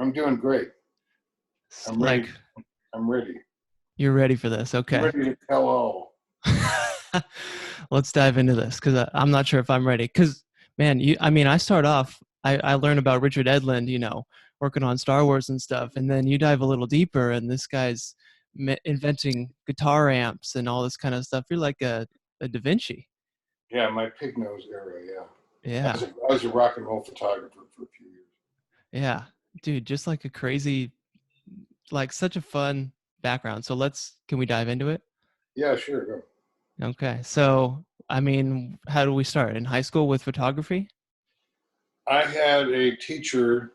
I'm doing great. I'm ready. I'm ready. You're ready for this. I'm Okay. ready to tell all. Let's dive into this because I'm not sure if I'm ready. Because, man, I start off, I learn about Richard Edlund, working on Star Wars and stuff. And then you dive a little deeper, and this guy's inventing guitar amps and all this kind of stuff. You're like a Da Vinci. Yeah, my pig nose era, yeah. Yeah. I was a rock and roll photographer for a few years. Yeah. Dude, just like a crazy, like such a fun background. So can we dive into it? Yeah, sure. Go. Okay. So, how do we start? In high school with photography? I had a teacher.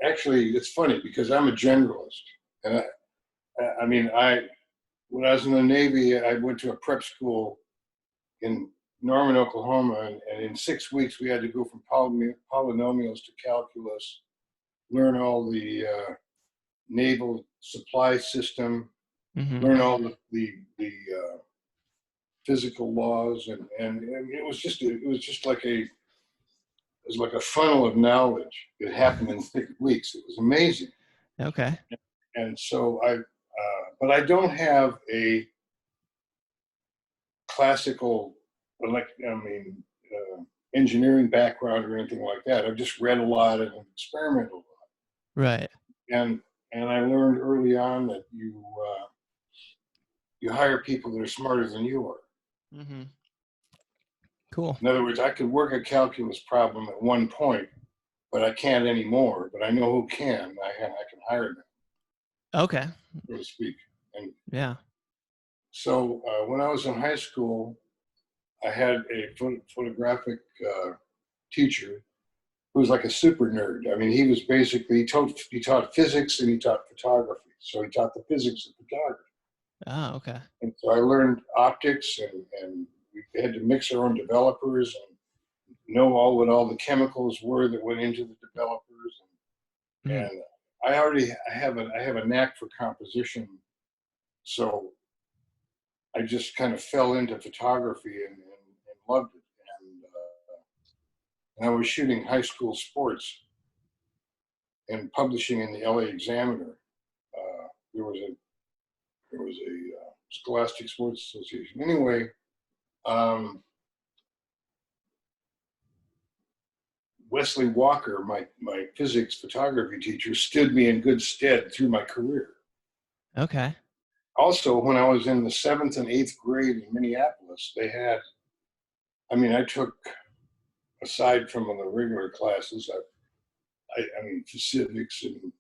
Actually, it's funny because I'm a generalist, and when I was in the Navy, I went to a prep school in Norman, Oklahoma, and in 6 weeks we had to go from polynomials to calculus, learn all the naval supply system, Mm-hmm. learn all the physical laws, and it was just like a funnel of knowledge. It happened in 6 weeks. It was amazing. Okay. And so but I don't have a classical, engineering background or anything like that. I've just read a lot and experimented a lot. Right. And I learned early on that you hire people that are smarter than you are. Mm-hmm. Cool. In other words, I could work a calculus problem at one point, but I can't anymore. But I know who can. I can hire them. Okay. So to speak. And yeah. So when I was in high school, I had a photographic teacher who was like a super nerd. I mean, he was basically he taught physics and he taught photography. So he taught the physics of photography. Oh, okay. And so I learned optics, and we had to mix our own developers and know what all the chemicals were that went into the developers. And I have a knack for composition, so I just kind of fell into photography and loved it. And I was shooting high school sports and publishing in the LA Examiner. There was a Scholastic Sports Association. Anyway, Wesley Walker, my physics photography teacher, stood me in good stead through my career. Okay. Also, when I was in the 7th and 8th grade in Minneapolis, I took, aside from the regular classes, for civics and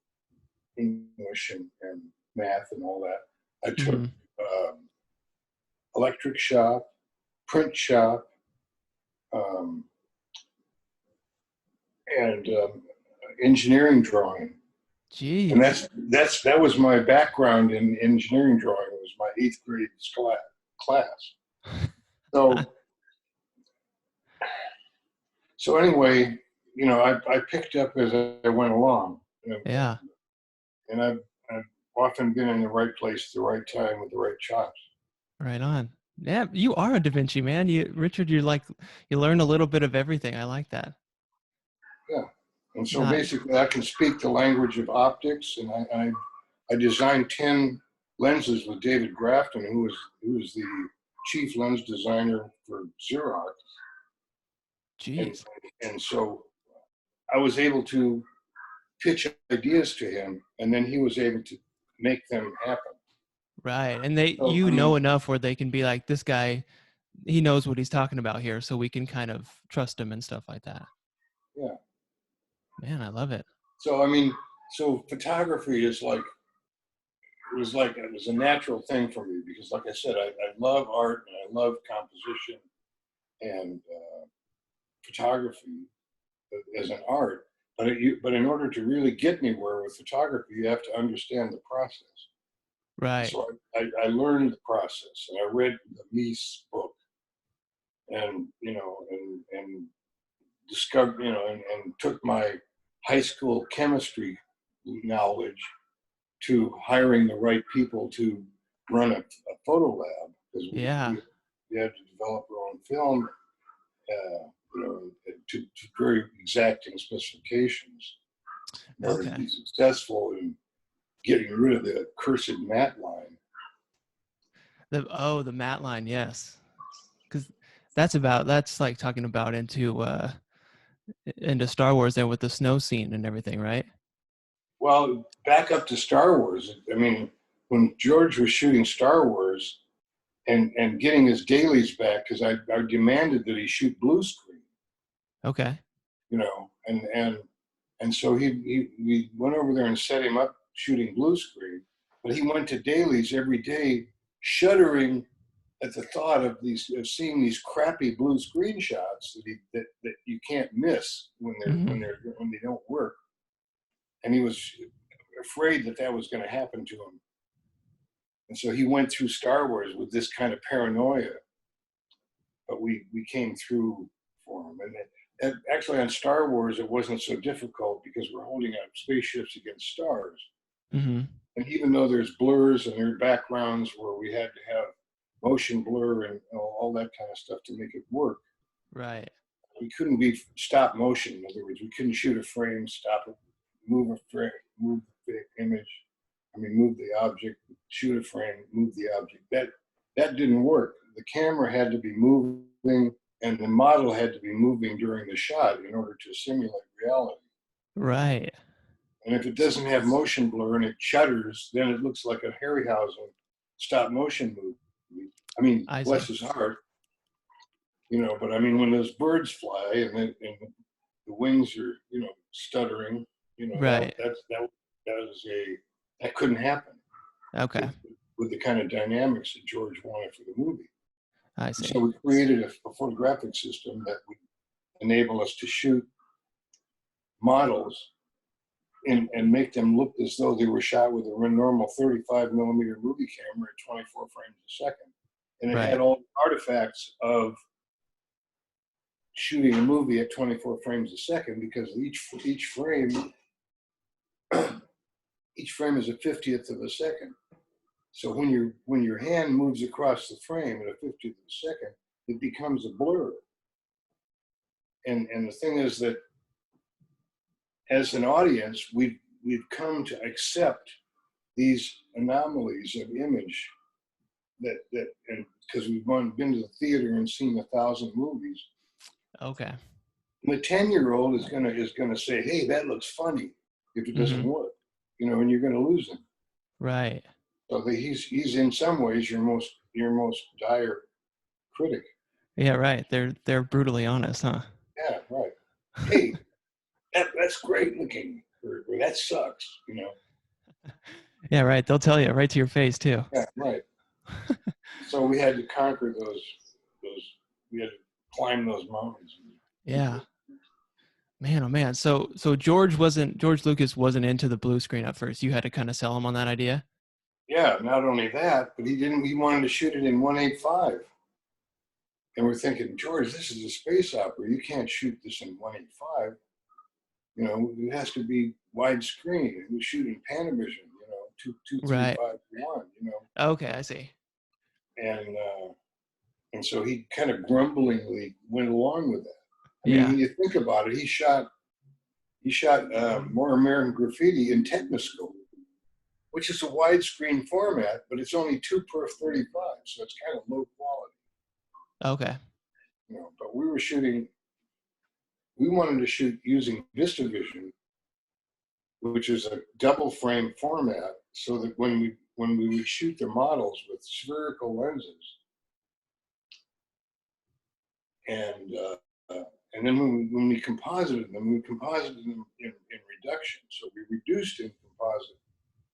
English and math and all that, I took electric shop, print shop, and engineering drawing. Jeez. And that was my background in engineering drawing. It was my 8th grade class. So anyway, I picked up as I went along. Yeah. And I've often been in the right place at the right time with the right chops. Right on. Yeah, you are a Da Vinci, man. Richard, you learn a little bit of everything. I like that. Yeah. And so basically I can speak the language of optics, and I designed 10 lenses with David Grafton, who was the chief lens designer for Xerox. Jeez. And so I was able to pitch ideas to him, and then he was able to make them happen. Right. And you know enough where they can be like, this guy, he knows what he's talking about here, so we can kind of trust him and stuff like that. Yeah. Man, I love it. So photography it was a natural thing for me because, like I said, I love art and I love composition and photography as an art. But in order to really get anywhere with photography, you have to understand the process. Right. So I learned the process, and I read the Mies book, and discovered, and took my high school chemistry knowledge to hiring the right people to run a photo lab, because we had to develop our own film, to very exacting specifications. in order to Okay. be successful in getting rid of the cursed matte line. The matte line, yes, because that's like talking about into Star Wars there with the snow scene and everything, right? Well, back up to Star Wars. I mean, when George was shooting Star Wars and getting his dailies back, because I demanded that he shoot blue screen, Okay. you know, and so we went over there and set him up shooting blue screen, but he went to dailies every day, shuddering at the thought of seeing these crappy blue screen shots that you can't miss when Hmm. they don't work, and he was afraid that was going to happen to him, and so he went through Star Wars with this kind of paranoia, but we came through for him, and actually on Star Wars it wasn't so difficult because we're holding up spaceships against stars, Hmm. and even though there's blurs and there are backgrounds where we had to have motion blur and all that kind of stuff to make it work. Right. We couldn't be stop motion. In other words, we couldn't shoot a frame, stop it, move a frame, move the image. I mean, move the object, shoot a frame, move the object. That didn't work. The camera had to be moving, and the model had to be moving during the shot in order to simulate reality. Right. And if it doesn't have motion blur and it shudders, then it looks like a Harryhausen stop motion movie. I mean, I bless see. his heart, but I mean, when those birds fly and the wings are, stuttering, Right. that couldn't happen Okay. with the kind of dynamics that George wanted for the movie. I And see. so we created a photographic system that would enable us to shoot models and make them look as though they were shot with a normal 35 millimeter movie camera at 24 frames a second. And it had Right. all the artifacts of shooting a movie at 24 frames a second because each frame is a 50th of a second. So when your hand moves across the frame at a 50th of a second, it becomes a blur. And the thing is that as an audience, we've come to accept these anomalies of image and because we've been to the theater and seen 1,000 movies. Okay. The 10-year-old is gonna say, "Hey, that looks funny," if it doesn't Hmm. work, and you're gonna lose him. Right. So he's in some ways your most dire critic. Yeah. Right. They're brutally honest, huh? Yeah, right. Hey, that's great looking, or that sucks. Yeah. Right. They'll tell you right to your face too. Yeah, right. So we had to conquer those. We had to climb those mountains. Yeah. Man, oh man. So George Lucas wasn't into the blue screen at first. You had to kind of sell him on that idea. Yeah, not only that, but he wanted to shoot it in 1.85. And we're thinking, George, this is a space opera. You can't shoot this in 1.85. It has to be widescreen. And we shoot in Panavision, 2.3, Right. 5:1. Okay, I see. And and so he kind of grumblingly went along with that. I mean, Yeah. when you think about it, he shot More American Graffiti in Techniscope, which is a widescreen format, but it's only 2 per 35, so it's kind of low quality. Okay. But we wanted to shoot using VistaVision, which is a double frame format, so that when we would shoot the models with spherical lenses, and then when we composited them, we composited them in reduction. So we reduced in composite,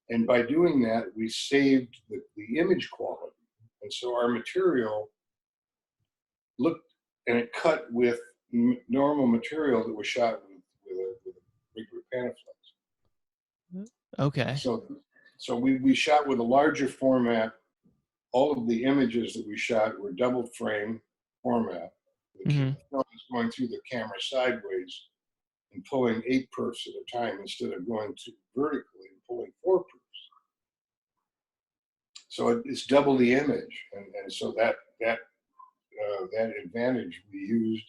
and by doing that, we saved the image quality, and so our material looked and it cut with normal material that was shot with a regular Panaflex. Okay. So we shot with a larger format. All of the images that we shot were double frame format. The Hmm. film is going through the camera sideways and pulling 8 perfs at a time instead of going vertically and pulling 4 perfs. So it's double the image, and so that advantage we used,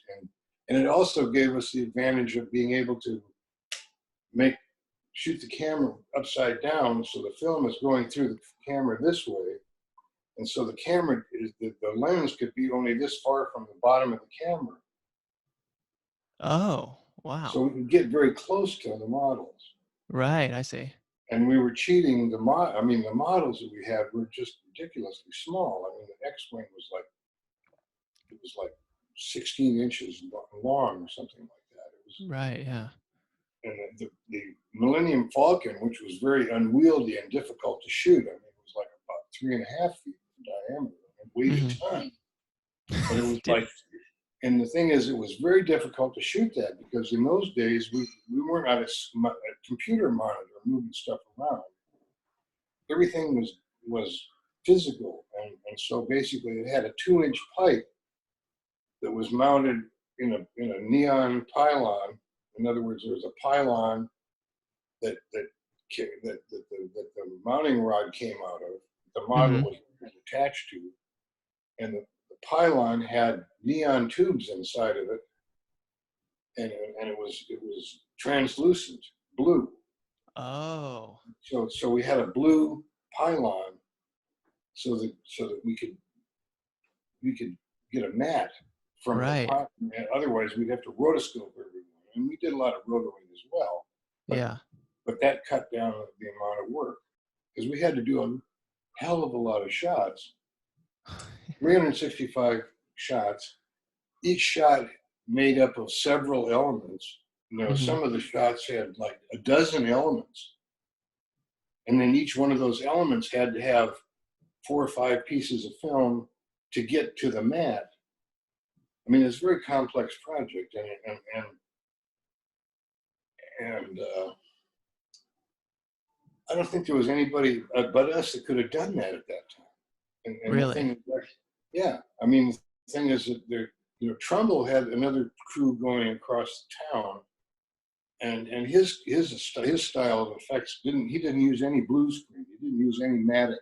and it also gave us the advantage of being able to make shoot the camera upside down, so the film is going through the camera this way, and so the camera is the lens could be only this far from the bottom of the camera, Oh, so wow. we could get very close to the models. Right, I see. And we were cheating the I mean, the models that we had were just ridiculously small. I mean, the X-wing was like, it was like 16 inches long or something like that. It was, Right, yeah. and the Millennium Falcon, which was very unwieldy and difficult to shoot. I mean, it was like about 3.5 feet in diameter and weighed Hmm. a ton. But it was Did, like, and the thing is, it was very difficult to shoot that because in those days we weren't on a computer monitor moving stuff around. Everything was physical, and so basically it had a 2-inch pipe that was mounted in a neon pylon. In other words, there was a pylon that the mounting rod came out of, the model hmm. was attached to, and the pylon had neon tubes inside of it, and it was translucent blue. Oh, So we had a blue pylon so that we could get a mat from the right. pylon. Otherwise, we'd have to rotoscope everyone, and we did a lot of rotoing as well. But Yeah. but that cut down the amount of work because we had to do a hell of a lot of shots, 365 shots, each shot made up of several elements. Hmm. Some of the shots had like a dozen elements, and then each one of those elements had to have 4 or 5 pieces of film to get to the mat. I mean, it's a very complex project, and I don't think there was anybody but us that could have done that at that time. And the Really? thing, yeah, I mean, the thing is that Trumbull had another crew going across the town, and his style of effects he didn't use any blue screen. He didn't use any matting.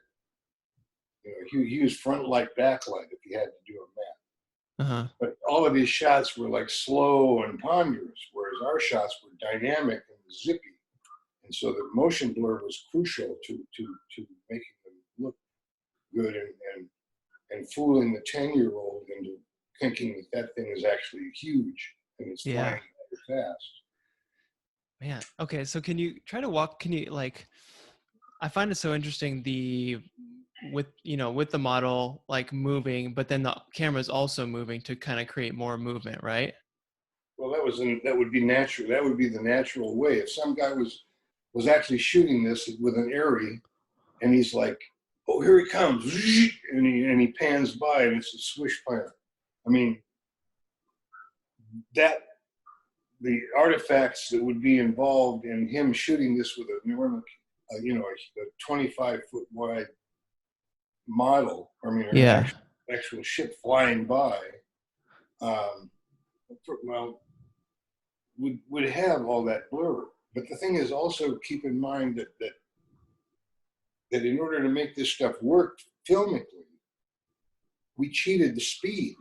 He used front light, backlight if he had to do a mat. Uh-huh. But all of his shots were like slow and ponderous, whereas our shots were dynamic and zippy. And so the motion blur was crucial to making them look good and fooling the 10-year-old into thinking that thing is actually huge and it's Yeah. flying very fast. Man. Okay, so can you like I find it so interesting with the model like moving, but then the camera is also moving to kind of create more movement, right? Well, that would be natural. That would be the natural way. If some guy was actually shooting this with an Airey, and he's like, "Oh, here he comes," and he pans by, and it's a swish plan. I mean, that the artifacts that would be involved in him shooting this with a normal, a 25-foot wide model. I mean, an Yeah. actual ship flying by. Um, well, would have all that blur. But the thing is, also keep in mind that in order to make this stuff work filmically, we cheated the speed.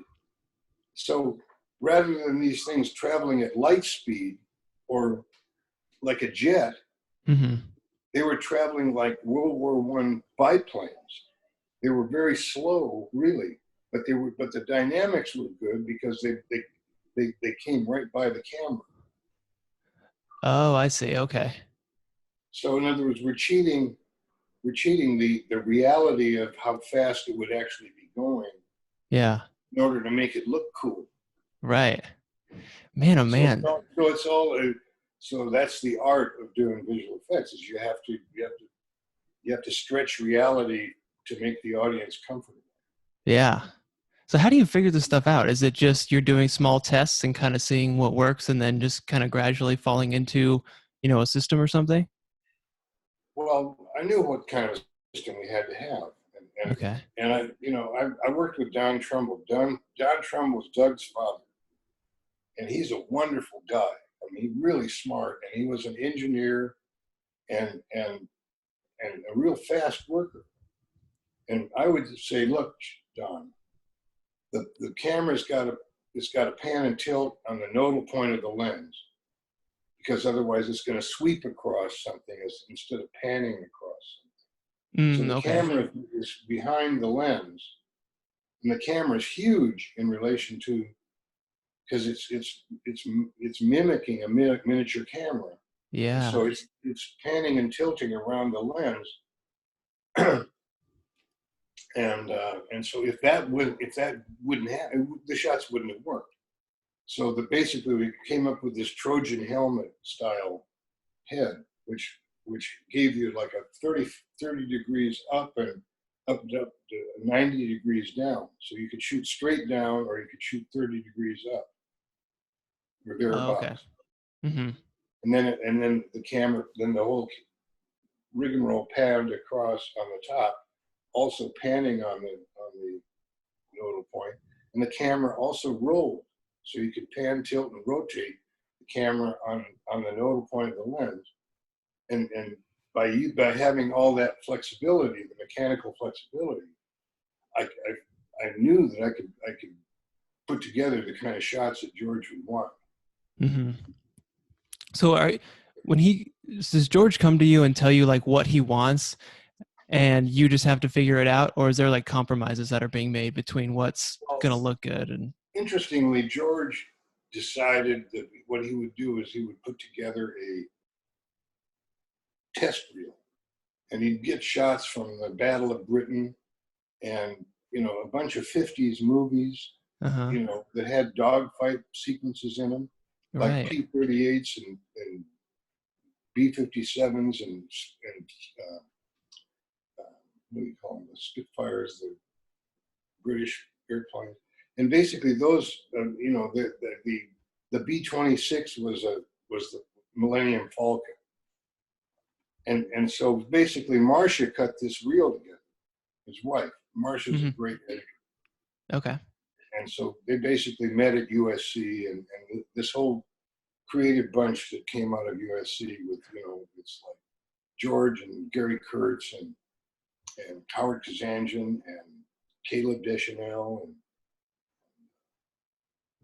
So rather than these things traveling at light speed or like a jet, Hmm. they were traveling like World War I biplanes. They were very slow, really, but the dynamics were good because they came right by the camera. Oh, I see. Okay. So in other words, we're cheating the reality of how fast it would actually be going Yeah. in order to make it look cool. Right. Man, oh So man. it's all so that's the art of doing visual effects is you have to stretch reality to make the audience comfortable. Yeah. So how do you figure this stuff out? Is it just you're doing small tests and kind of seeing what works and then just kind of gradually falling into, a system or something? Well, I knew what kind of system we had to have, Okay. and I worked with Don Trumbull. Don Trumbull was Doug's father, and he's a wonderful guy. I mean, really smart, and he was an engineer and a real fast worker. And I would say, look, Don, the camera's got to pan and tilt on the nodal point of the lens. because otherwise it's going to sweep across something instead of panning across something. So the Okay. camera is behind the lens, and the camera is huge in relation to, because it's mimicking a miniature camera. And Yeah. so it's panning and tilting around the lens, and so if that wouldn't happen, the shots wouldn't have worked. So basically we came up with this Trojan helmet style head, which gave you like a 30 degrees up and up to 90 degrees down. So you could shoot straight down, or you could shoot 30 degrees up, or Oh, okay. thereabouts. Mm-hmm. And then the camera, then the whole rigmarole panned across on the top, also panning on the nodal point, and the camera also rolled, so you could pan, tilt, and rotate the camera on the nodal point of the lens, and by having all that flexibility, the mechanical flexibility, I knew that I could put together the kind of shots that George would want. Mm-hmm. So does George come to you and tell you like what he wants, and you just have to figure it out, or is there like compromises that are being made between what's going to look good? And interestingly, George decided that what he would do is he would put together a test reel, and he'd get shots from the Battle of Britain and a bunch of 50s movies, that had dogfight sequences in them, like right. P-38s and B-57s and what do you call them? The Spitfires, the British airplanes, and basically those, the B-26 was the Millennium Falcon, and so basically Marcia cut this reel together. His wife, Marcia's a great editor. Okay. And so they basically met at USC, and this whole creative bunch that came out of USC with, it's like George and Gary Kurtz and Howard Kazanjian and Caleb Deschanel and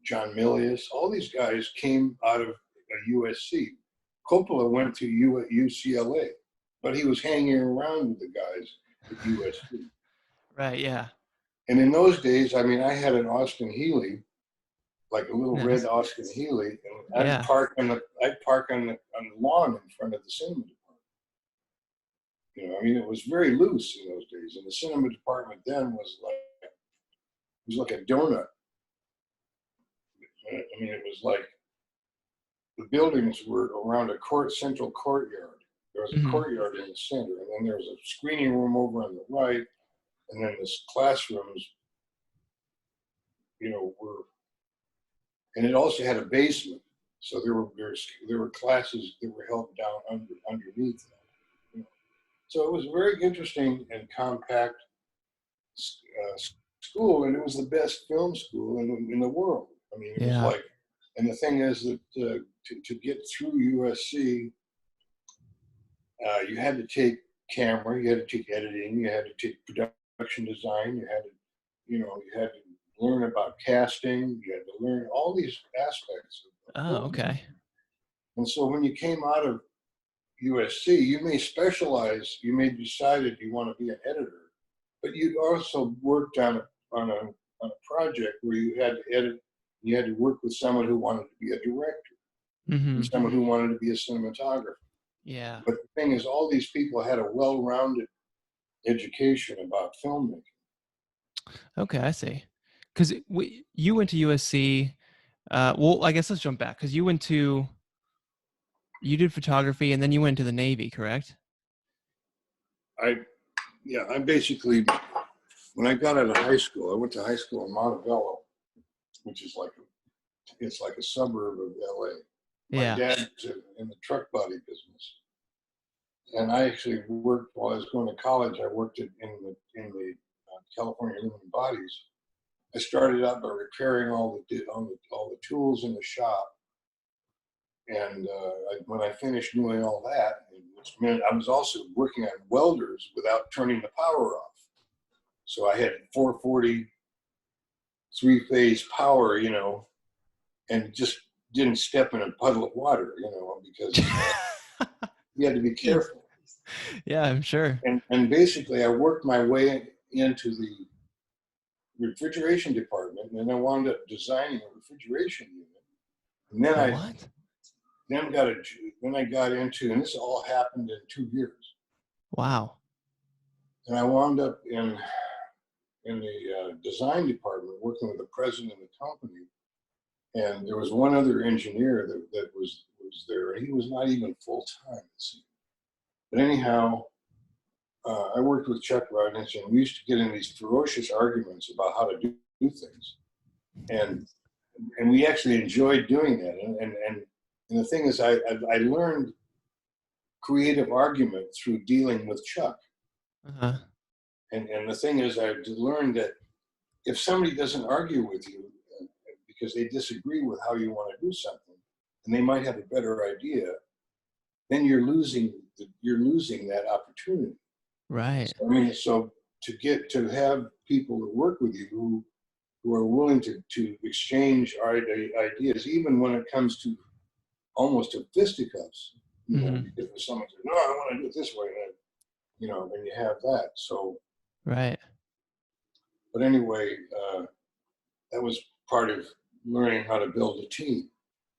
John Milius. All these guys came out of USC. Coppola went to UCLA, but he was hanging around with the guys at USC. Right. Yeah. And in those days, I mean, I had an Austin Healey, like a little Nice. red Austin Healey, and I'd park on the lawn in front of the cinema department. I mean, it was very loose in those days, and the cinema department then was like a donut. I mean, it was like the buildings were around a central courtyard. There was a courtyard in the center, and then there was a screening room over on the right, and then this classrooms, and it also had a basement. So there were classes that were held down underneath that. So it was a very interesting and compact school, and it was the best film school in the world. I mean, it was like, and the thing is that to get through USC, you had to take camera, you had to take editing, you had to take production design, you had to learn about casting, you had to learn all these aspects of Oh, okay. And so when you came out of USC, you may specialize, you may decided you want to be an editor, but you also worked on a project where you had to edit, you had to work with someone who wanted to be a director, and someone who wanted to be a cinematographer. Yeah. But the thing is, all these people had a well-rounded education about filmmaking. Okay, I see. Because you went to USC. Well, I guess let's jump back, because you did photography, and then you went to the Navy, correct? I basically, when I got out of high school, I went to high school in Montebello, which is it's like a suburb of LA. My dad was in the truck body business, and I actually worked while I was going to college. I worked in the California Aluminum Bodies. I started out by repairing all the tools in the shop, and when I finished doing all that, which meant I was also working on welders without turning the power off. So I had 440 3-phase power, and just didn't step in a puddle of water, because you had to be careful. Yeah, I'm sure. And basically, I worked my way into the refrigeration department, and I wound up designing a refrigeration unit. And then What? then I got into, and this all happened in 2 years. Wow. And I wound up in the design department working with the president of the company. And there was one other engineer that was there, and he was not even full time. But anyhow, I worked with Chuck Rodnich, and we used to get in these ferocious arguments about how to do things, and we actually enjoyed doing that. And the thing is, I learned creative argument through dealing with Chuck. Uh-huh. And the thing is, I learned that if somebody doesn't argue with you because they disagree with how you want to do something, and they might have a better idea, then you're losing that opportunity. Right. So, I mean, so to have people that work with you who are willing to exchange our ideas, even when it comes to almost to fisticuffs, because if someone says, "No, I want to do it this way," then you have that. So, right. but anyway, that was part of learning how to build a team.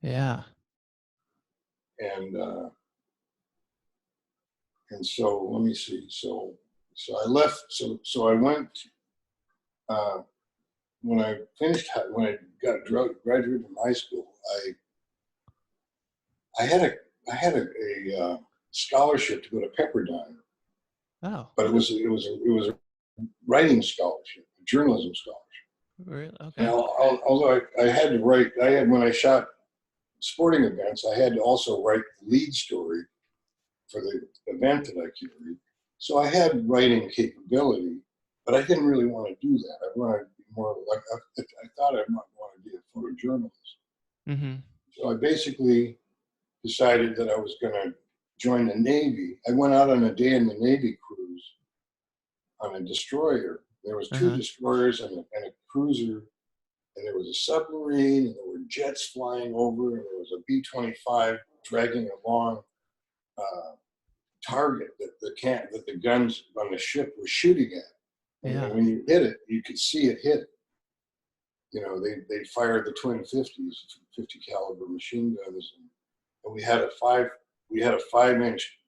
Yeah. And so let me see. So I left. So I went when I graduated from high school. I had a scholarship to go to Pepperdine. Oh. But it was a writing scholarship, a journalism scholarship. Really? Okay. And although I had to write, when I shot sporting events, I had to also write the lead story for the event that I curated. So I had writing capability, but I didn't really want to do that. I wanted to be more like, I thought I might want to be a photojournalist. Mm-hmm. So I basically decided that I was going to join the Navy. I went out on a day in the Navy cruise on a destroyer. There was 2 destroyers and a cruiser, and there was a submarine, and there were jets flying over, and there was a B-25 dragging along target that the guns on the ship were shooting at. And when you hit it, you could see it hit. They fired the twin 50s, 50 caliber machine guns, and we had a 5-inch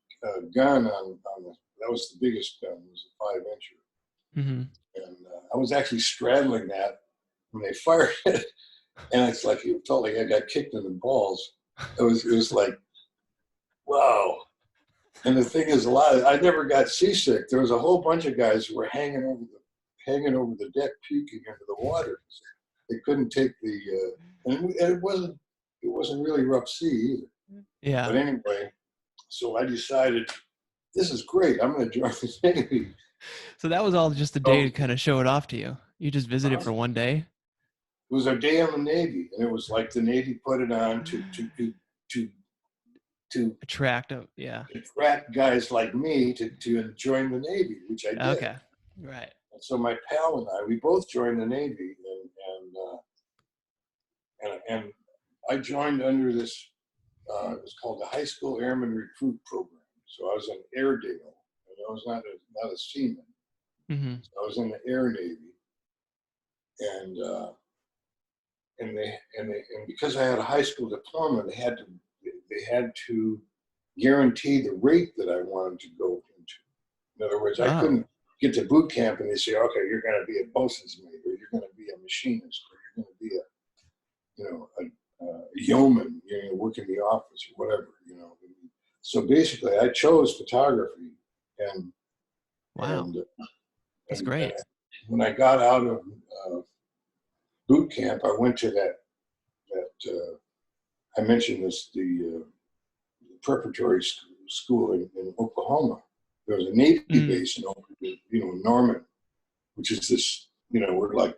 gun on that was the biggest gun, was a 5-incher. Mm-hmm. And I was actually straddling that when they fired it, and it's like it felt like I got kicked in the balls. It was like, wow. And the thing is, I never got seasick. There was a whole bunch of guys who were hanging over the deck, puking into the water. They couldn't take and it wasn't really rough sea either. Yeah. But anyway, so I decided, this is great. I'm going to join the Navy. So that was all just a day to kind of show it off to you. You just visited for one day? It was a day on the Navy, and it was like the Navy put it on to attract guys like me to join the Navy, which I did. Okay, right. And so my pal and I, we both joined the Navy, and I joined under this. It was called the High School Airmen Recruit Program. So I was an Airedale, and I was not a seaman. Mm-hmm. So I was in the Air Navy, and because I had a high school diploma, they had to guarantee the rate that I wanted to go into. In other words, I couldn't get to boot camp and they say, okay, you're going to be a bosun's mate, or you're going to be a machinist, or you're going to be a yeoman, work in the office or whatever, So basically, I chose photography, and wow, that's great. And when I got out of boot camp, I went to that I mentioned this, the preparatory school in Oklahoma. There was a Navy base in Norman, which is this, we're like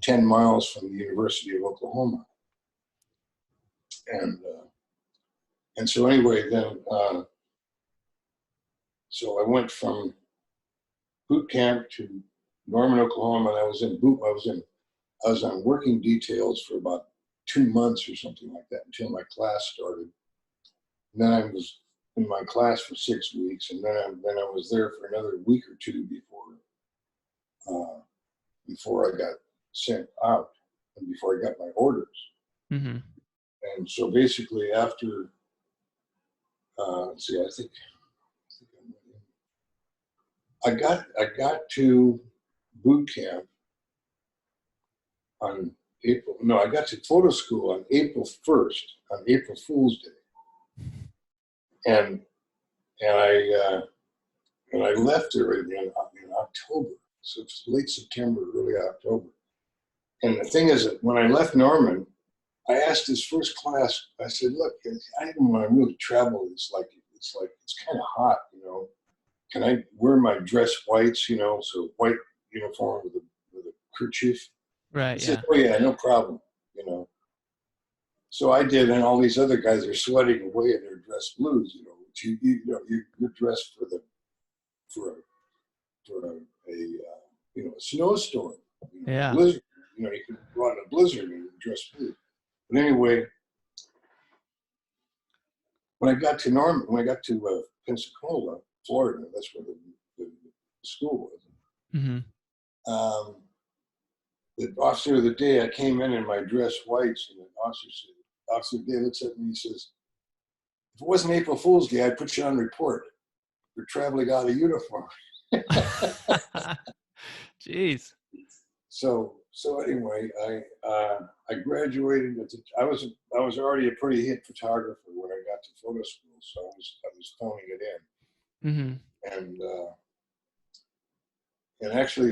10 miles from the University of Oklahoma. And so anyway, then, so I went from boot camp to Norman, Oklahoma, and I was on working details for about 2 months or something like that until my class started. And then I was in my class for 6 weeks, and then I was there for another week or two before I got sent out and before I got my orders. Mm-hmm. And so basically after, let's see, I got to boot camp on I got to photo school on April 1st, on April Fool's Day. And I left there in October. So it's late September, early October. And the thing is that when I left Norman, I asked his first class, I said, look, I didn't want to really travel. It's kind of hot, Can I wear my dress whites, so white uniform with a kerchief? Right. He said, oh yeah, no problem, So I did, and all these other guys are sweating away in their dress blues, which you're dressed for a snowstorm, Yeah. blizzard. You could go out in a blizzard and dress blue. But anyway, when I got to Pensacola, Florida, that's where the school was. Mm-hmm. The officer of the day, I came in my dress whites, and the officer of the day looks at me and he says, if it wasn't April Fool's Day, I'd put you on report for traveling out of uniform. Jeez. So anyway, I graduated. I was already a pretty hit photographer when I got to photo school, so I was phoning it in. Mm-hmm. And actually,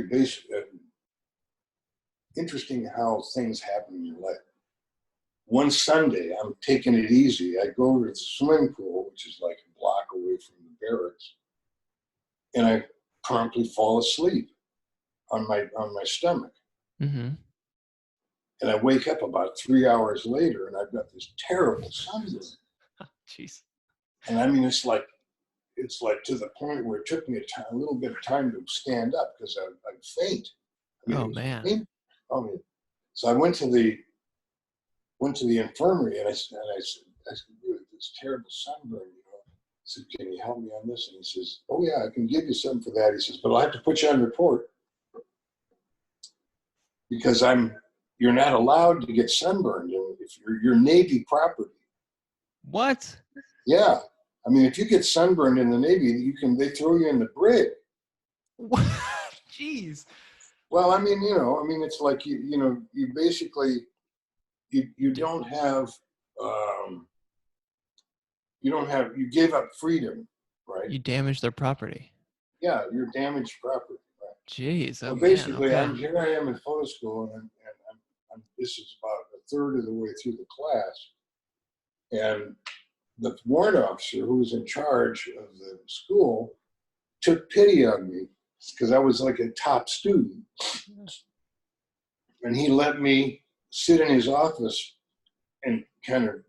interesting how things happen in your life. One Sunday, I'm taking it easy. I go to the swimming pool, which is like a block away from the barracks, and I promptly fall asleep on my stomach. Mm-hmm. And I wake up about 3 hours later, and I've got this terrible sunburn. Jeez. And I mean, it's like to the point where it took me a little bit of time to stand up because I'd faint. Oh man. So I went to the infirmary, and I said, this terrible sunburn, I said, can you help me on this? And he says, oh yeah, I can give you some for that. He says, but I'll have to put you on report because you're not allowed to get sunburned if you're Navy property. What? Yeah. I mean, if you get sunburned in the Navy, they throw you in the brig. What? Jeez. Well, I mean, it's like you basically you don't have you gave up freedom, right? You damaged their property. Yeah, you're damaged property. Right? Jeez. So man, basically, okay. here I am in photo school, and this is about a third of the way through the class, and the warrant officer who was in charge of the school took pity on me because I was like a top student. And he let me sit in his office and kind of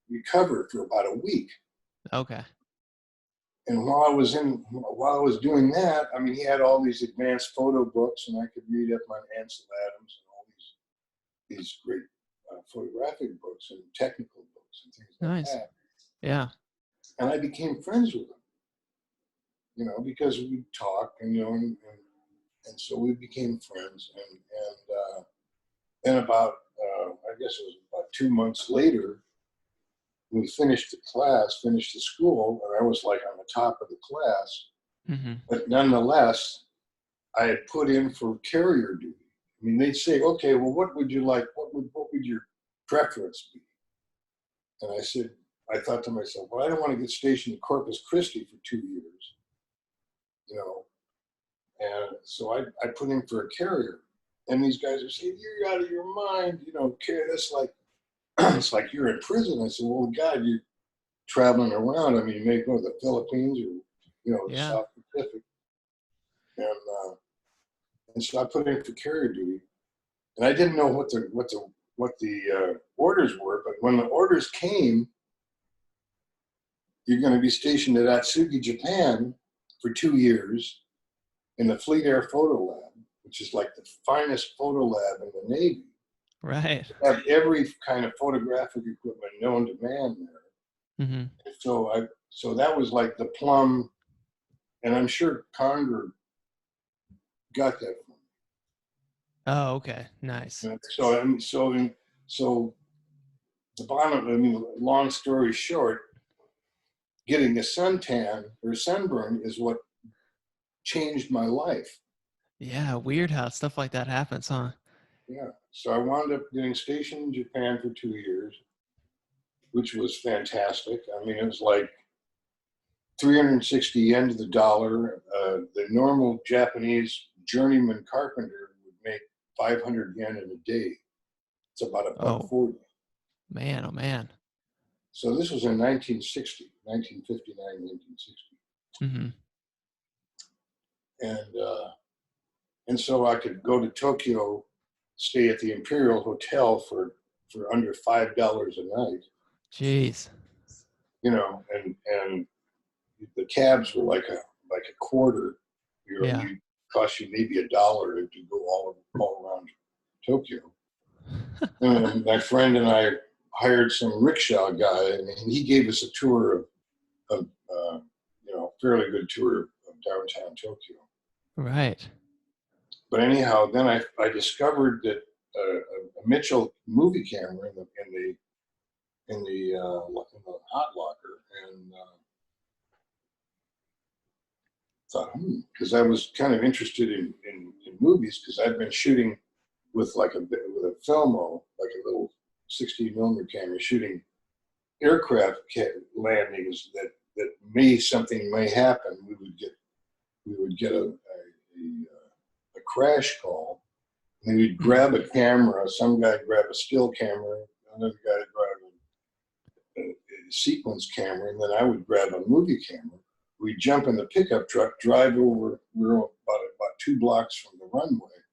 recover for about a week. Okay. And while I was doing that, I mean, he had all these advanced photo books, and I could read up on Ansel Adams and all these great photographic books and technical books and things like that. Yeah. And I became friends with him, because we talked, and so we became friends. And then about, I guess it was about 2 months later, we finished the school, and I was like on the top of the class. Mm-hmm. But nonetheless, I had put in for carrier duty. I mean, they'd say, okay, well, what would you like? What would your preference be? And I thought to myself, well, I don't want to get stationed in Corpus Christi for 2 years, And so I put in for a carrier. And these guys are saying, you're out of your mind, that's like, it's like you're in prison. I said, well, God, you're traveling around. I mean, you may go to the Philippines or, the South Pacific. And so I put in for carrier duty. And I didn't know what the orders were, but when the orders came, you're going to be stationed at Atsugi, Japan for 2 years in the Fleet Air Photo Lab, which is like the finest photo lab in the Navy. Right. Have every kind of photographic equipment known to man there. Mm-hmm. And so that was like the plum, and I'm sure Conger got that from Oh, okay. Nice. me. So the bottom. I mean, long story short, getting a suntan or sunburn is what changed my life. Yeah, weird how stuff like that happens, huh? Yeah. So I wound up getting stationed in Japan for 2 years, which was fantastic. I mean, it was like 360 yen to the dollar. The normal Japanese journeyman carpenter would make 500 yen in a day. It's about a buck Oh, 40. man, oh man. So this was in 1960, 1959, 1960. Mm-hmm. And so I could go to Tokyo, stay at the Imperial Hotel for under $5 a night, Jeez. and the cabs were like a quarter. Yeah. You cost you maybe $1 to go all around Tokyo. And my friend and I hired some rickshaw guy, and he gave us a tour of fairly good tour of downtown Tokyo. Right. But anyhow, then I discovered that a Mitchell movie camera in the hot locker, and thought, because I was kind of interested in movies, because I'd been shooting with a filmo, like a little 16 millimeter camera, shooting aircraft landings that something may happen. We would get a crash call, and we'd grab a camera. Some guy grab a still camera, another guy grab a sequence camera, and then I would grab a movie camera. We'd jump in the pickup truck, drive over. We were about 2 blocks from the runway,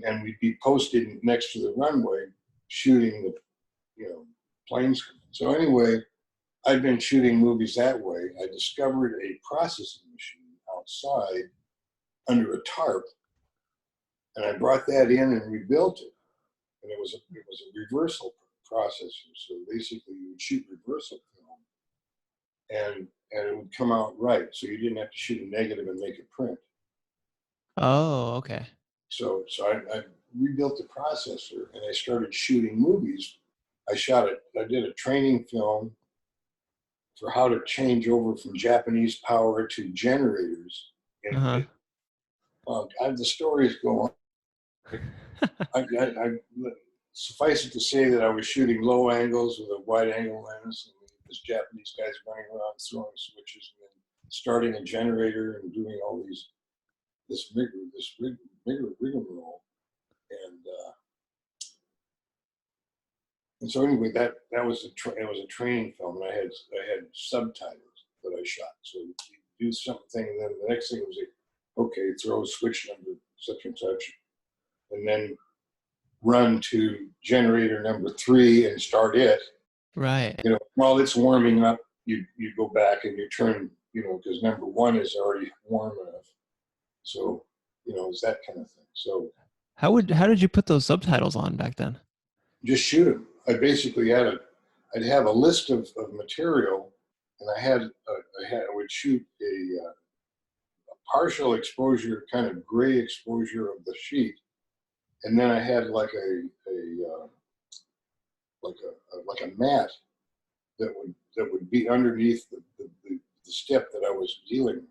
and we'd be posted next to the runway, shooting the planes. So anyway, I'd been shooting movies that way. I discovered a processing machine outside under a tarp, and I brought that in and rebuilt it. And it was a reversal processor. So basically, you would shoot reversal film, and it would come out right. So you didn't have to shoot a negative and make it print. Oh, okay. So I rebuilt the processor, and I started shooting movies. I did a training film for how to change over from Japanese power to generators. And the stories go on. I suffice it to say that I was shooting low angles with a wide angle lens, and this Japanese guy's running around throwing switches and then starting a generator and doing all this rigmarole. And so anyway, that was it was a training film, and I had subtitles that I shot. So you do something, and then the next thing was okay, throw a switch number such and such, and then run to generator number 3 and start it. Right. While it's warming up, you go back and you turn, because number 1 is already warm enough. So, it's that kind of thing. So How did you put those subtitles on back then? just shoot them. I basically I'd have a list of material, and I would shoot a partial exposure, kind of gray exposure of the sheet, and then I had like a mat that would be underneath the step that I was dealing with.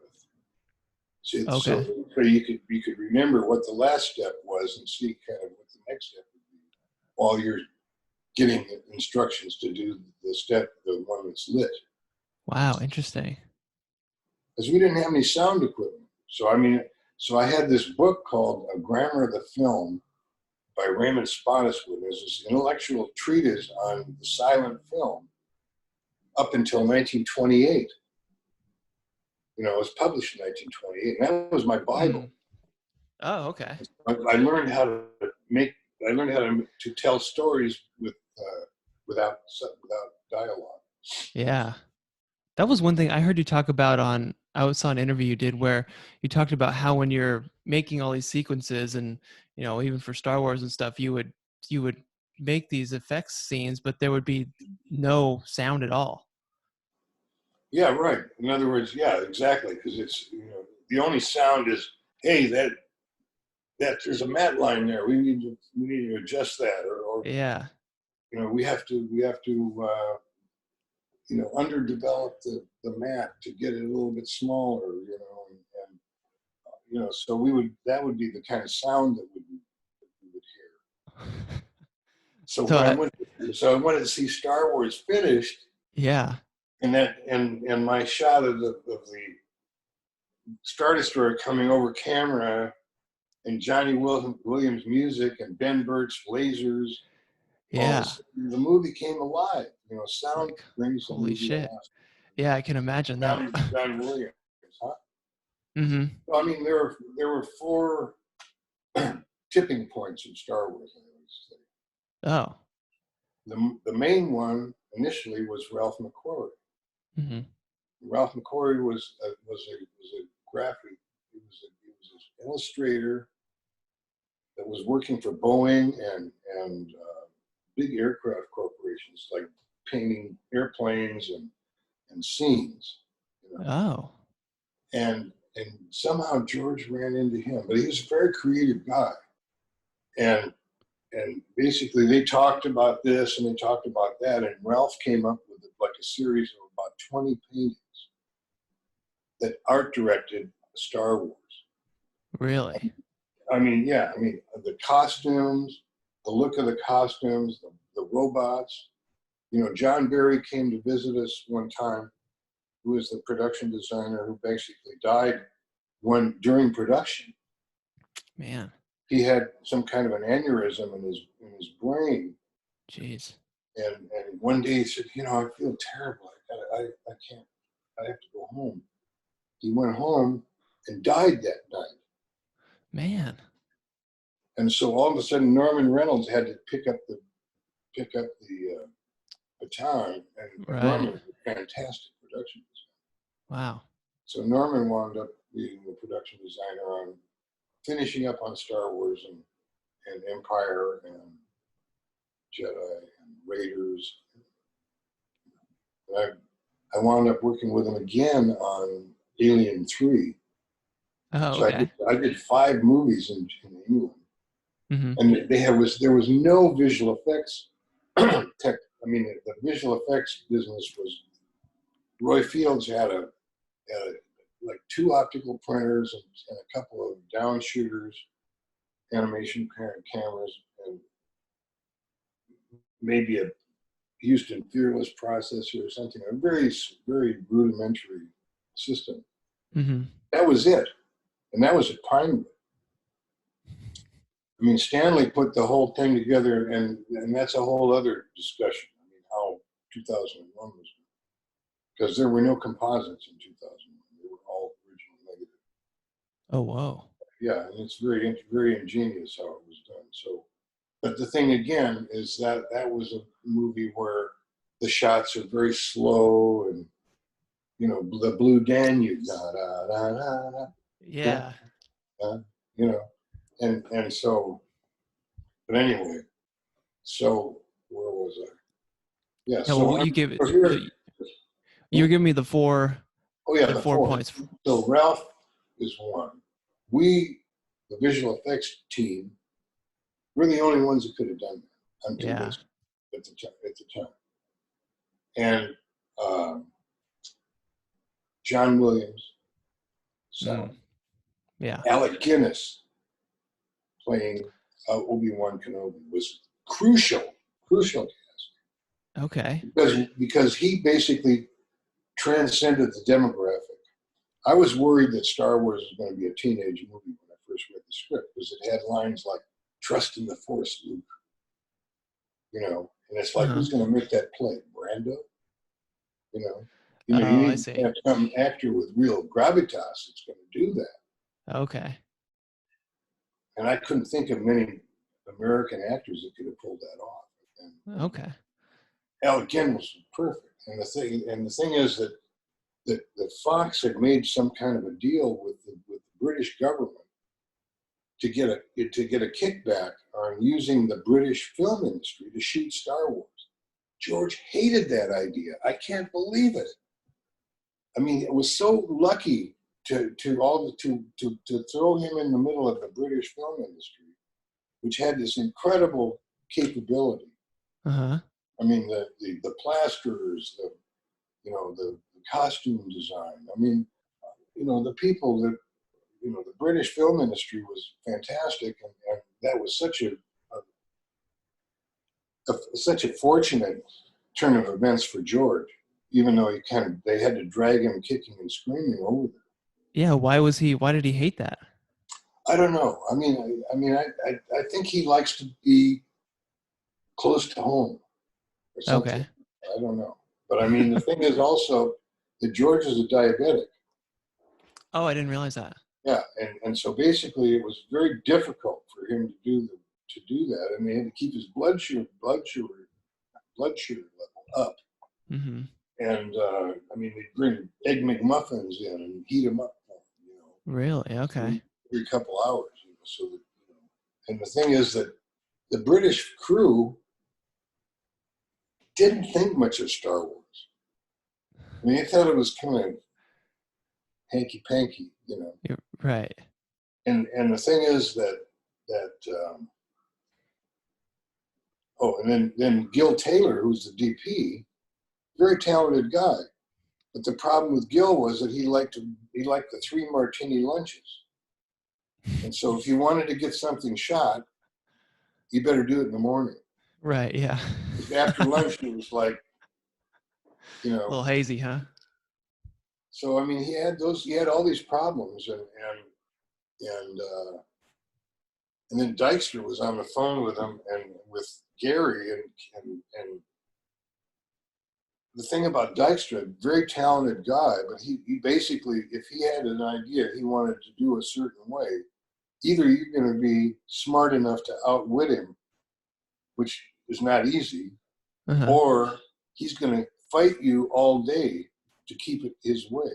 Okay. So you could remember what the last step was and see kind of what the next step would be while you're getting instructions to do the one that's lit. Wow, interesting. Because we didn't have any sound equipment. So I had this book called A Grammar of the Film by Raymond Spottiswoode. It was this intellectual treatise on the silent film up until 1928. It was published in 1928, and that was my Bible. Oh, okay. I learned how to tell stories without dialogue. Yeah. That was one thing I heard you talk about I saw an interview you did where you talked about how when you're making all these sequences and, even for Star Wars and stuff, you would you would make these effects scenes, but there would be no sound at all. Yeah, right. In other words, yeah, exactly. Because it's, the only sound is, hey, that there's a mat line there. We need to adjust that, or Yeah. we have to underdevelop the mat to get it a little bit smaller, and so that would be the kind of sound that we would hear. So So I wanted to see Star Wars finished, yeah. and my shot of the Star Destroyer coming over camera, and Johnny Williams music and Ben Burt's lasers. Yeah. The movie came alive. Sound Like, brings the holy movie to shit. life. Yeah, I can imagine that. John Williams, huh? Mm-hmm. Well, I mean, there were 4 tipping points in Star Wars. I would say. Oh. The main one initially was Ralph Mcquarrie. Mm-hmm. Ralph Mcquarrie was a graphic. He was an illustrator that was working for Boeing and big aircraft corporations, like painting airplanes and scenes. Oh. And somehow George ran into him, but he was a very creative guy. And basically they talked about this and they talked about that, and Ralph came up with like a series of about 20 paintings that art directed Star Wars. Really? I mean, yeah, the costumes, the look of the costumes, the robots. John Barry came to visit us one time, who was the production designer who basically died during production. Man. He had some kind of an aneurysm in his brain. Jeez. And one day he said, I feel terrible. I can't. I have to go home. He went home and died that night. Man. And so all of a sudden, Norman Reynolds had to pick up the baton, and Right. Norman was a fantastic production designer. Wow. So Norman wound up being the production designer on finishing up on Star Wars and Empire and Jedi and Raiders. And I wound up working with him again on Alien 3. Oh, So okay. I did 5 movies in England. Mm-hmm. And there was no visual effects tech. The visual effects business was, Roy Fields had like 2 optical printers and a couple of down shooters, animation cameras, and maybe a Houston Fearless processor or something, a very, very rudimentary system. Mm-hmm. That was it. And that was at Pinewood. Stanley put the whole thing together, and that's a whole other discussion. How 2001 was, because there were no composites in 2001. They were all original negative. Oh, whoa. Yeah, and it's very, very ingenious how it was done. So, but the thing again is that was a movie where the shots are very slow, and the Blue Danube, da, da, da, da, da, Yeah. and so. But anyway, so where was I? Yeah. Yeah, So well, you were giving me the 4. Oh yeah, the 4 points. So Ralph is one. We, the visual effects team, we're the only ones that could have done that until this at the time. And John Williams, sound. Yeah. Alec Guinness playing Obi-Wan Kenobi was crucial casting. Okay. Because he basically transcended the demographic. I was worried that Star Wars was going to be a teenage movie when I first read the script, because it had lines like "Trust in the Force, Luke." And it's like, who's going to make that play? Brando? You need to have some actor with real gravitas that's going to do that. Okay. And I couldn't think of many American actors that could have pulled that off. And okay. Alec Guinness was perfect. And the thing is that Fox had made some kind of a deal with the British government to get a kickback on using the British film industry to shoot Star Wars. George hated that idea. I can't believe it. I mean, it was so lucky to throw him in the middle of the British film industry, which had this incredible capability. Uh-huh. I mean, the plasterers, the costume design. I mean, the people that, the British film industry was fantastic, and that was such a fortunate turn of events for George, even though they had to drag him kicking and screaming over there. Yeah, why did he hate that? I don't know. I think he likes to be close to home or something. Okay. I don't know. But I mean, the thing is also that George is a diabetic. Oh, I didn't realize that. Yeah, and so basically it was very difficult for him to do that, and they had to keep his blood sugar level up. Mm-hmm. And they'd bring Egg McMuffins in and heat them up, Really? Okay. every couple hours, so that, and the thing is that the British crew didn't think much of Star Wars. I mean, they thought it was kind of hanky-panky, You're right. And the thing is that and then Gil Taylor, who's the DP, very talented guy. But the problem with Gil was that he liked the 3 martini lunches. And so if you wanted to get something shot, you better do it in the morning. Right, yeah. After lunch, it was like, A little hazy, huh? So I mean, he had all these problems, and then Dykstra was on the phone with him and with Gary, and the thing about Dykstra, very talented guy, but he basically, if he had an idea he wanted to do a certain way, either you're going to be smart enough to outwit him, which is not easy, Uh-huh. or he's going to fight you all day to keep it his way.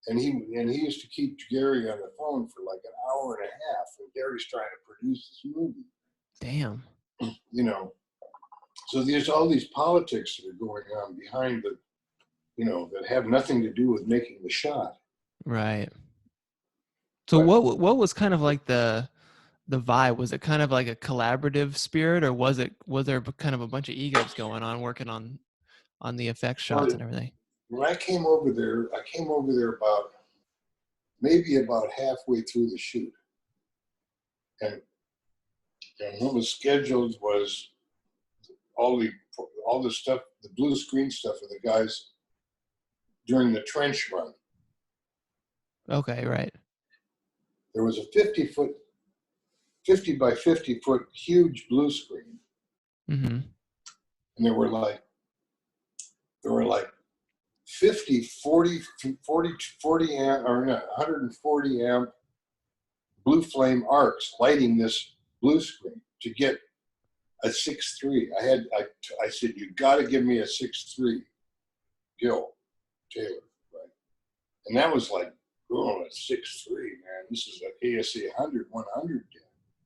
And he used to keep Gary on the phone for like an hour and a half, and Gary's trying to produce this movie. Damn. So there's all these politics that are going on behind that have nothing to do with making the shot. Right. So what was kind of like the vibe? Was it kind of like a collaborative spirit, or was there kind of a bunch of egos going on working on the effects shots and everything? When I came over there about halfway through the shoot, and what was scheduled was all the stuff, the blue screen stuff for the guys during the trench run. Okay, right. There was a 50 by 50 foot huge blue screen, Mm-hmm. and there were like 40 amp, or no, 140 amp blue flame arcs lighting this blue screen to get a 6.3. I said, you got to give me a 6.3, Gil Taylor, right? And that was like, oh, a 6.3, man. This is an ASA 100.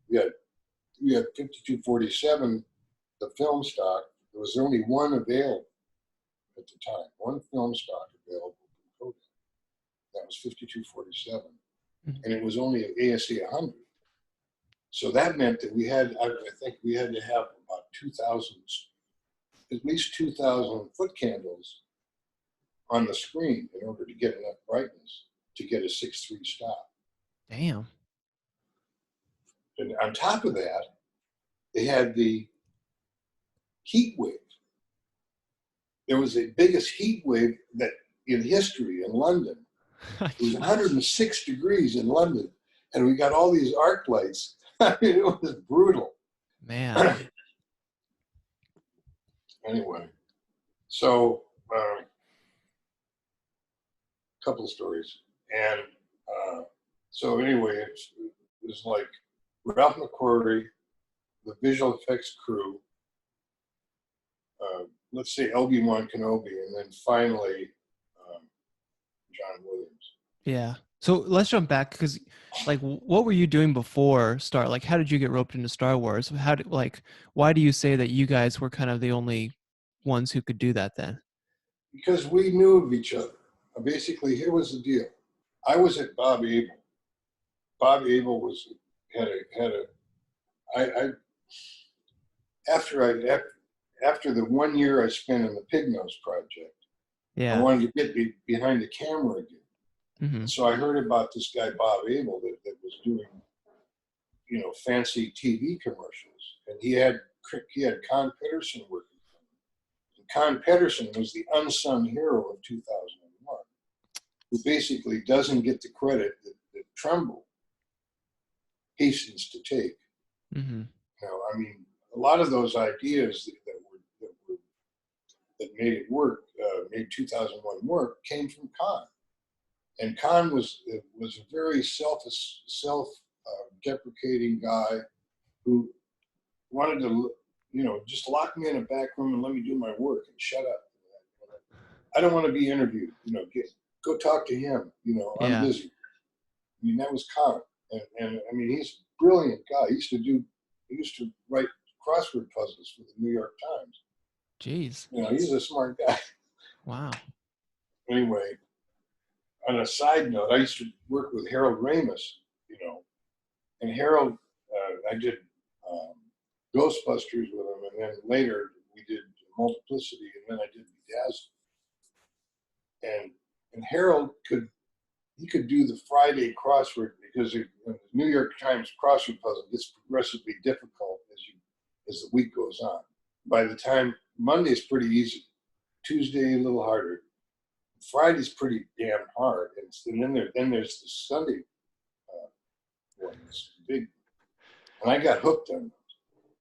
We had 5247, the film stock. There was only one available at the time, one film stock available from Kodak. That was 5247, and it was only an ASA 100. So that meant that I think we had to have about 2,000, at least 2,000 foot candles on the screen in order to get enough brightness to get a 6.3 stop. Damn. And on top of that, they had the heat wave. There was the biggest heat wave that in history in London. It was 106 degrees in London, and we got all these arc lights. I mean, it was brutal. Man. Anyway, so a couple of stories, and so anyway, it was like Ralph McQuarrie, the visual effects crew, let's say Obi-Wan Kenobi, and then finally John Williams. Yeah. So let's jump back because, like, what were you doing before Star? Like, how did you get roped into Star Wars? Why do you say that you guys were kind of the only ones who could do that then? Because we knew of each other. Basically, here was the deal. I was at Bob Abel. Bob Abel had a I after the 1 year I spent in the Pig Nose Project, I Yeah. wanted to get behind the camera again. Mm-hmm. And so I heard about this guy Bob Abel that was doing, fancy TV commercials, and he had Con Pedersen working for him. And Con Pedersen was the unsung hero of 2001, who basically doesn't get the credit that Trumbull hastens to take. Mm-hmm. I mean, a lot of those ideas that made it work, made 2001 work, came from Con. And Con was a very self-deprecating guy who wanted to, just lock me in a back room and let me do my work and shut up. I don't want to be interviewed. Go talk to him. I'm Yeah. busy. I mean, that was Con. And I mean, he's a brilliant guy. He used to write crossword puzzles for the New York Times. Jeez. He's a smart guy. Wow. Anyway, on a side note, I used to work with Harold Ramis, and Harold, I did Ghostbusters with him, and then later we did Multiplicity, and then I did Bedazzled. And Harold could do the Friday crossword because the New York Times crossword puzzle gets progressively difficult as the week goes on. By the time Monday's pretty easy, Tuesday a little harder, Friday's pretty damn hard, and then there's the Sunday one. It's big, and I got hooked on those.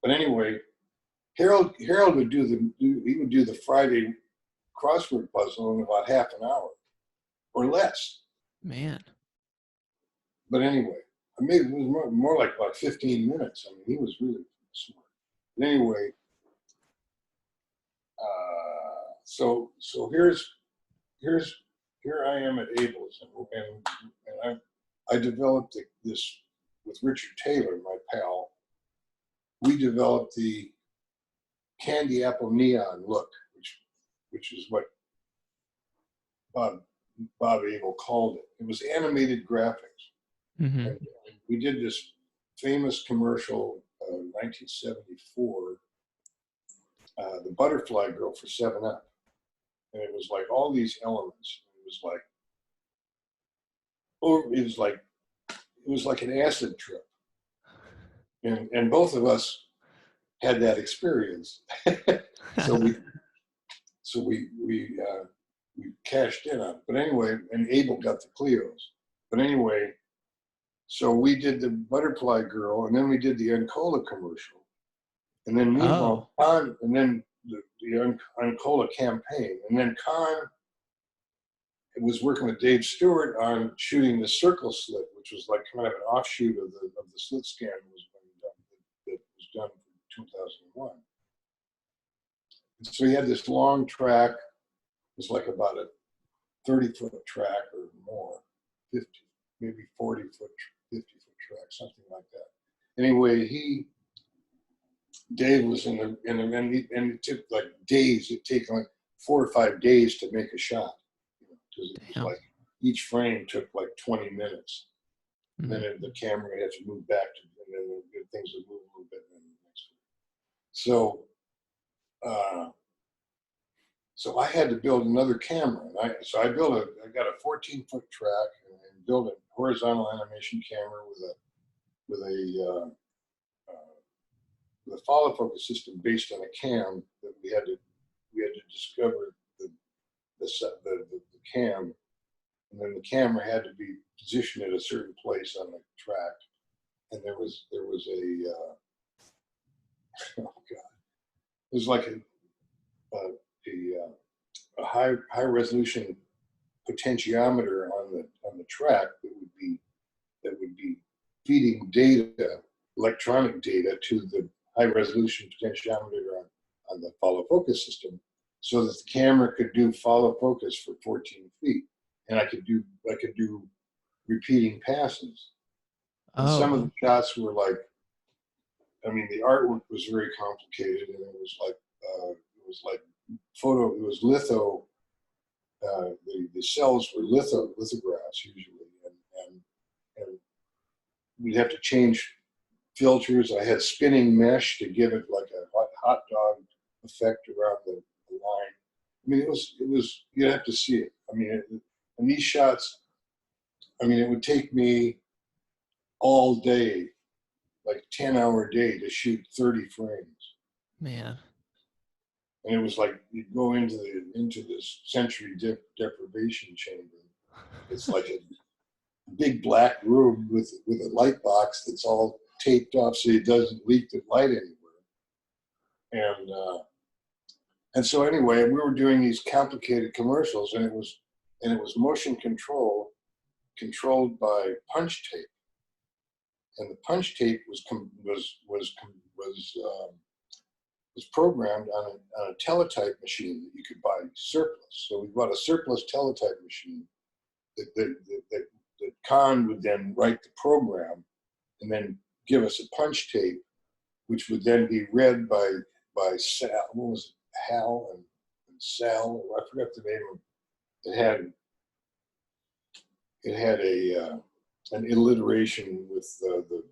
But anyway, Harold would do the Friday crossword puzzle in about half an hour or less. Man. But anyway, it was more like about 15 minutes. I mean, he was really smart. But anyway, so here I am at Abel's, and I developed this with Richard Taylor, my pal. We developed the candy apple neon look, which is what Bob Abel called it. It was animated graphics. Mm-hmm. And we did this famous commercial, 1974, the Butterfly Girl for 7-Up. And it was like all these elements. It was like an acid trip. And both of us had that experience. so we cashed in on it. But anyway, and Abel got the Cleos. But anyway, so we did the Butterfly Girl, and then we did the Uncola commercial. And then meanwhile, Con, and then the Uncola campaign. And then Con was working with Dave Stewart on shooting the Circle Slit, which was like kind of an offshoot of the slit scan that was done for 2001. And so he had this long track. It was like about a 30-foot track or more, 50, maybe 40-foot, 50-foot track, something like that. Anyway, Dave was and it took like days. It'd take like 4 or 5 days to make a shot, because it was like each frame took like 20 minutes. Mm-hmm. And then the camera had to move back and then things would move a little bit. And the next one. So I had to build another camera. And I got a 14-foot track and built a horizontal animation camera with a follow focus system based on a cam that we had to discover the cam, and then the camera had to be positioned at a certain place on the track, and there was a oh god, it was like a high resolution potentiometer on the track that would be feeding data, electronic data, to the high resolution potentiometer on the follow focus system, so that the camera could do follow focus for 14 feet, and I could do repeating passes. And some of Oh, the shots were like, I mean, the artwork was very complicated, and it was like photo, it was litho. The cells were lithographs usually, and we'd have to change filters. I had spinning mesh to give it like a hot dog effect around the line. I mean, it was you'd have to see it. I mean, and these shots, I mean, it would take me all day, like 10-hour day, to shoot 30 frames. man. And it was like you go into this sensory deprivation chamber. It's like a big black room with a light box that's all taped off so it doesn't leak the light anywhere. And so anyway, we were doing these complicated commercials, and it was motion controlled by punch tape, and the punch tape was programmed on a teletype machine that you could buy surplus. So we bought a surplus teletype machine that Khan would then write the program and then give us a punch tape, which would then be read by Sal. What was it? Hal and Sal. I forgot the name of it. It had an alliteration with the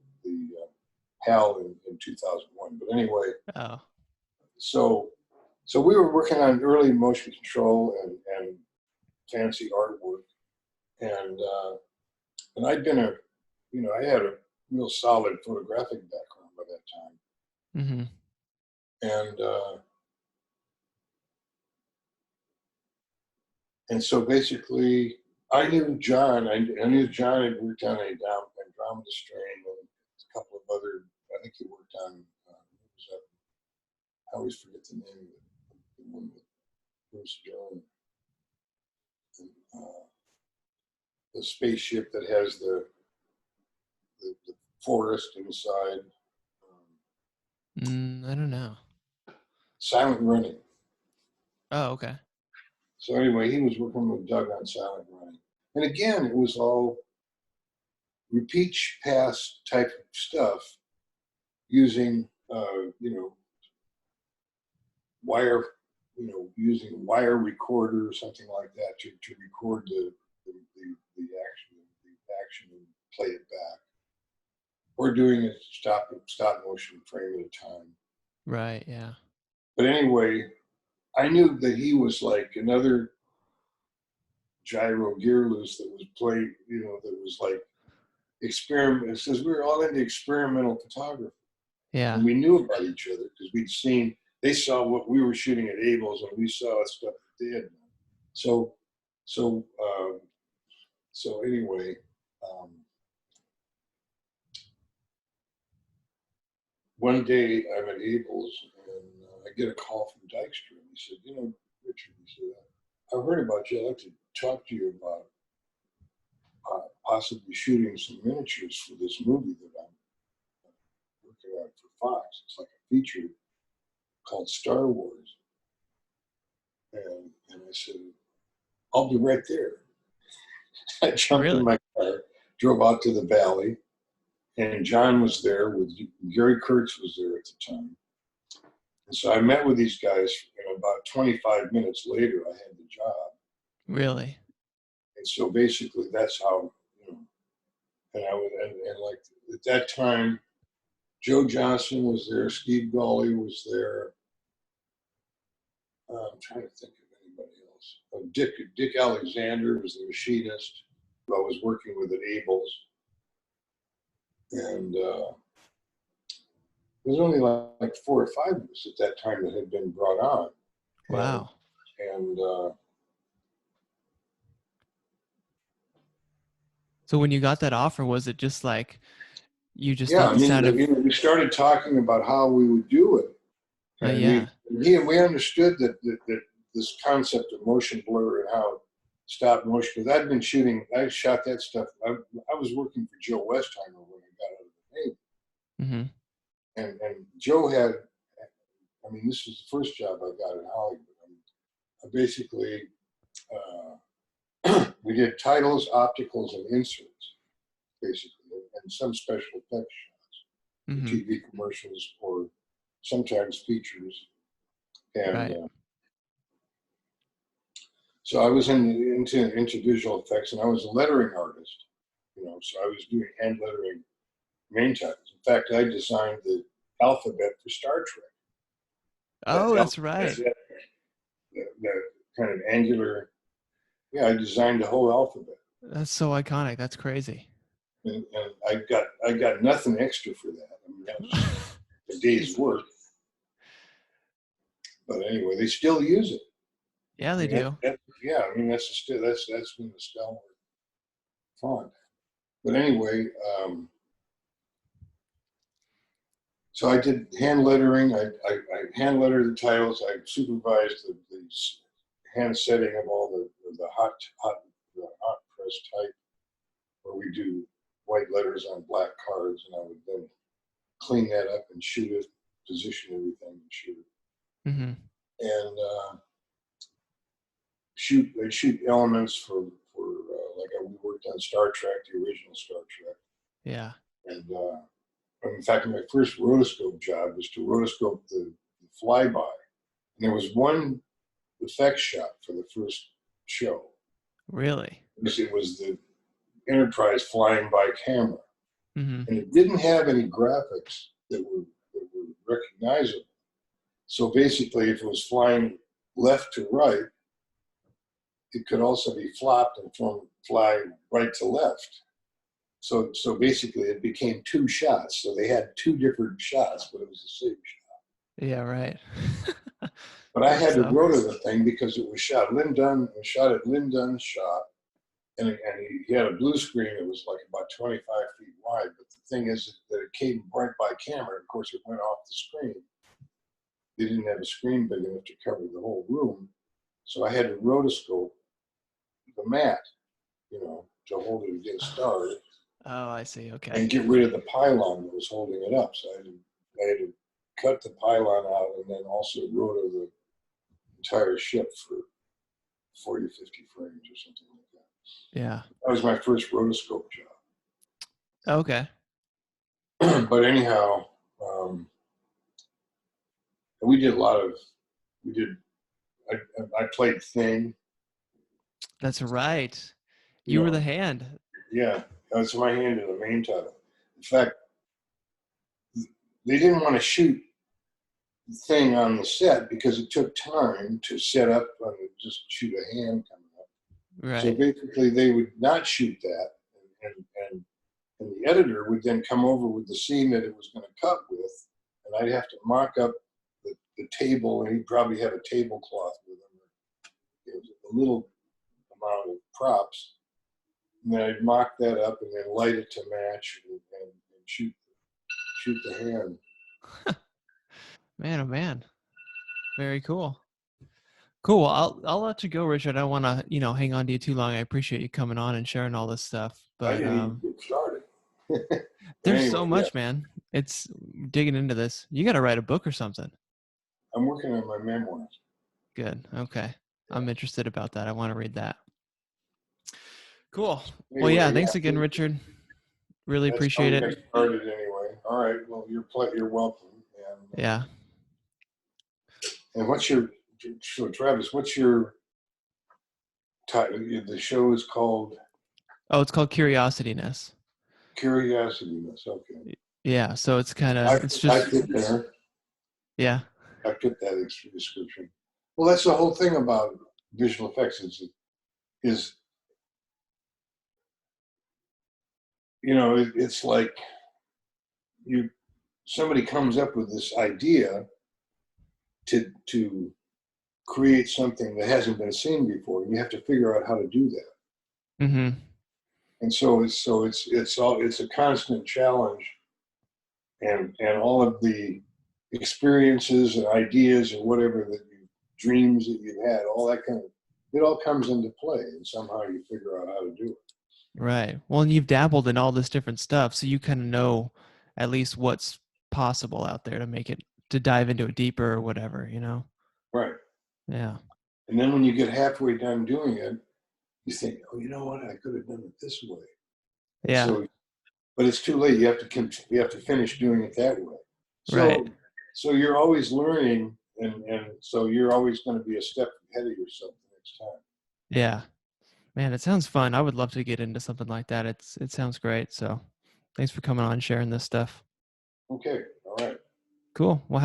Hal in 2001. But anyway, Oh, so we were working on early motion control and fancy artwork, and I'd been I had a real solid photographic background by that time, mm-hmm. And so basically, I knew John. I knew John had worked on Andromeda Strain and a couple of other. I think he worked on. I always forget the name of it. The one with Bruce Jones. The spaceship that has the forest inside. I don't know. Silent Running. Oh, okay. So anyway, he was working with Doug on Silent Running. And again, it was all repeat pass type of stuff using, wire, using a wire recorder or something like that to record the action and play it back. Or doing it stop motion frame at a time. Right, yeah. But anyway, I knew that he was like another Gyro Gearloose that was played, that was like experiment. It says we were all into experimental photography. Yeah. And we knew about each other because they saw what we were shooting at Abel's, and we saw stuff that they had done. So anyway, one day I'm at Abel's, and I get a call from Dykstra. He said, Richard, he said, I've heard about you. I'd like to talk to you about possibly shooting some miniatures for this movie that I'm working on for Fox. It's like a feature called Star Wars. And I said, I'll be right there. I jumped in my car, drove out to the valley, and John was there with Gary Kurtz was there at the time. And so I met with these guys, and about 25 minutes later, I had the job. Really? And so basically, that's how, and like at that time, Joe Johnson was there, Steve Gawley was there. I'm trying to think of anybody else. Dick Alexander was the machinist who I was working with at Abel's. And there was only like 4 or 5 of us at that time that had been brought on. Wow. And So when you got that offer, was it just like you just yeah, love the sound of? we started talking about how we would do it, and Yeah. we understood that this concept of motion blur and how stop motion. Because I shot that stuff. I was working for Joe Westheimer when I got out of the Navy. Mm-hmm. And Joe had, this was the first job I got in Hollywood. I basically, we did titles, opticals, and inserts. basically, and some special effects shots, Mm-hmm. TV commercials or sometimes features. And Right. so I was into visual effects, and I was a lettering artist, so I was doing hand lettering main titles. In fact, I designed the alphabet for Star Trek. Oh, That that's alphabet, right. the kind of angular. Yeah, I designed the whole alphabet, That's so iconic. That's crazy. and I got nothing extra for that. I mean, that was just a day's Jeez. work. But anyway, they still use it. Yeah, I they mean, do. yeah, I mean that's been a stellar font. But anyway, so I did hand lettering. I hand lettered the titles. I supervised the hand setting of all the hot press type, where we do white letters on black cards, and I would then clean that up and shoot it, position everything, and shoot it, Mm-hmm. and shoot elements for like we worked on Star Trek, the original Star Trek, Yeah. and in fact, my first rotoscope job was to rotoscope the flyby. And there was one effects shot for the first show. Really. It was the Enterprise flying by camera. Mm-hmm. And it didn't have any graphics that were recognizable. So basically, if it was flying left to right, it could also be flopped and fly right to left. So basically, it became two shots. So they had two different shots, but it was the same shot. Yeah, right. But I had to So, rotor the thing because it was shot. Shot at Lynn Dunn's shop, and he had a blue screen that was like about 25 feet wide. But the thing is that it came right by camera. Of course, it went off the screen. They didn't have a screen big enough to cover the whole room, so I had to rotoscope the mat, to hold it against stars, oh, I see. Okay. and get rid of the pylon that was holding it up. So I had to cut the pylon out and then also rotor the entire ship for 40, 50 frames or something like that. Yeah. That was my first rotoscope Okay. job. But anyhow, we did a lot of, we did, I played Thing. That's right. You You were know, the hand. yeah, that's my hand in the main title. In fact, they didn't want to shoot the Thing on the set because it took time to set up and just shoot a hand coming up. So Right. basically, they would not shoot that, and the editor would then come over with the scene that it was going to cut with, and I'd have to mock up the table, and he'd probably have a tablecloth with him. It was a little amount of props, and then I'd mock that up and then light it to match and shoot the hand. Man, oh man. Very cool. Cool. Well, I'll let you go, Richard. I don't want to, hang on to you too long. I appreciate you coming on and sharing all this stuff. I But didn't even get started. But there's anyway, so yeah, much, man. It's digging into this. You got to write a book or something. I'm working on my memoirs. Good. Okay. Yeah. I'm interested about that. I want to read that. Cool. Well, yeah. Anyway, Thanks yeah, again, Richard. Really that's how appreciate we it. got started anyway. All right, well, you're welcome. Yeah. And so Travis, what's your title? The show is called Oh, it's called Curiosityness. Curiosityness. Okay. Yeah. So it's kind of, it's I just, fit there. yeah. I fit that description. Well, that's the whole thing about visual effects is it's like somebody comes up with this idea to create something that hasn't been seen before, and you have to figure out how to do that. Mm-hmm. And so it's a constant challenge, and all of the experiences and ideas and whatever dreams that you've had, all that kind of, it all comes into play, and somehow you figure out how to do it. Right. Well, and you've dabbled in all this different stuff, so you kind of know at least what's possible out there to make it, to dive into it deeper or whatever. Right. Yeah. And then when you get halfway done doing it, you think, oh, you know what? I could have done it this way. And Yeah. so but it's too late. You have to finish doing it that way. Right. So you're always learning, and so you're always going to be a step ahead of yourself the next time. Yeah. Man, it sounds fun. I would love to get into something like that. It sounds great. So thanks for coming on and sharing this stuff. Okay, all right. Cool. Well,